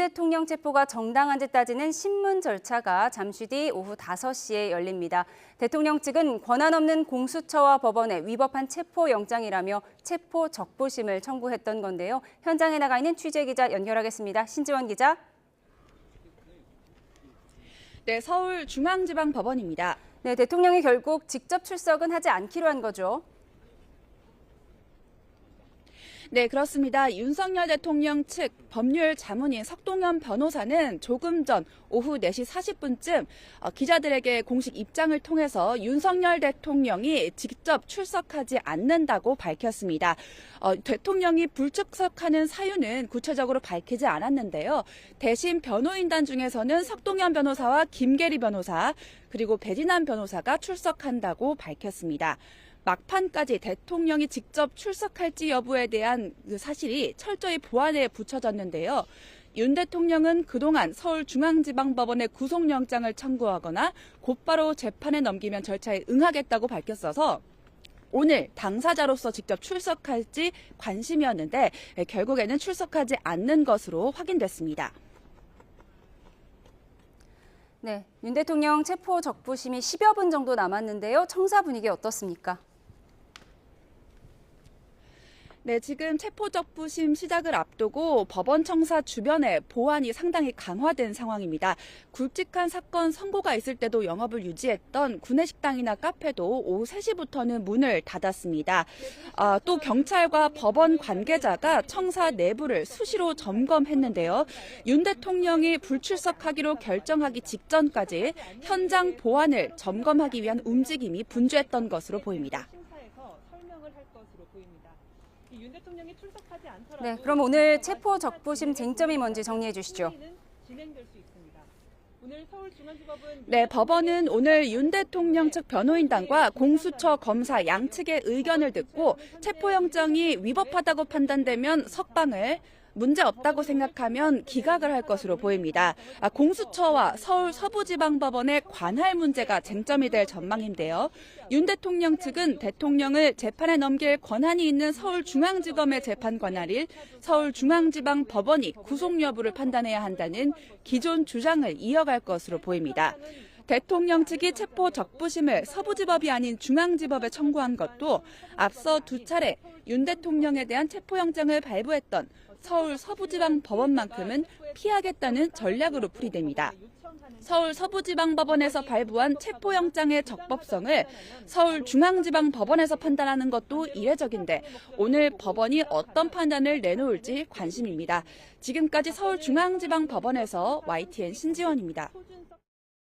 대통령 체포가 정당한지 따지는 신문 절차가 잠시 뒤 오후 5시에 열립니다. 대통령 측은 권한 없는 공수처와 법원에 위법한 체포영장이라며 체포 적부심을 청구했던 건데요. 현장에 나가 있는 취재기자 연결하겠습니다. 신지원 기자. 네, 서울중앙지방법원입니다. 네, 대통령이 결국 직접 출석은 하지 않기로 한 거죠. 네, 그렇습니다. 윤석열 대통령 측 법률 자문인 석동현 변호사는 조금 전 오후 4시 40분쯤 기자들에게 공식 입장을 통해서 윤석열 대통령이 직접 출석하지 않는다고 밝혔습니다. 대통령이 불출석하는 사유는 구체적으로 밝히지 않았는데요. 대신 변호인단 중에서는 석동현 변호사와 김계리 변호사 그리고 배진환 변호사가 출석한다고 밝혔습니다. 막판까지 대통령이 직접 출석할지 여부에 대한 사실이 철저히 보안에 붙여졌는데요. 윤 대통령은 그동안 서울중앙지방법원에 구속영장을 청구하거나 곧바로 재판에 넘기면 절차에 응하겠다고 밝혔어서 오늘 당사자로서 직접 출석할지 관심이었는데 결국에는 출석하지 않는 것으로 확인됐습니다. 네, 윤 대통령 체포 적부심이 10여 분 정도 남았는데요. 청사 분위기 어떻습니까? 네, 지금 체포적부심 시작을 앞두고 법원 청사 주변에 보안이 상당히 강화된 상황입니다. 굵직한 사건 선고가 있을 때도 영업을 유지했던 구내식당이나 카페도 오후 3시부터는 문을 닫았습니다. 또 경찰과 법원 관계자가 청사 내부를 수시로 점검했는데요. 윤 대통령이 불출석하기로 결정하기 직전까지 현장 보안을 점검하기 위한 움직임이 분주했던 것으로 보입니다. 윤 대통령이 출석하지 않더라도 네, 그럼 오늘 체포 적부심 쟁점이 뭔지 정리해 주시죠. 진행될 수 있습니다. 오늘 서울중앙지법은 네, 법원은 오늘 윤 대통령 측 변호인단과 공수처 검사 양측의 의견을 듣고 체포영장이 위법하다고 판단되면 석방을, 문제없다고 생각하면 기각을 할 것으로 보입니다. 공수처와 서울 서부지방법원의 관할 문제가 쟁점이 될 전망인데요. 윤 대통령 측은 대통령을 재판에 넘길 권한이 있는 서울중앙지검의 재판 관할인 서울중앙지방법원이 구속 여부를 판단해야 한다는 기존 주장을 이어갈 것으로 보입니다. 대통령 측이 체포 적부심을 서부지법이 아닌 중앙지법에 청구한 것도 앞서 2차례 윤 대통령에 대한 체포영장을 발부했던 서울 서부지방법원만큼은 피하겠다는 전략으로 풀이됩니다. 서울 서부지방법원에서 발부한 체포영장의 적법성을 서울중앙지방법원에서 판단하는 것도 이례적인데 오늘 법원이 어떤 판단을 내놓을지 관심입니다. 지금까지 서울중앙지방법원에서 YTN 신지원입니다.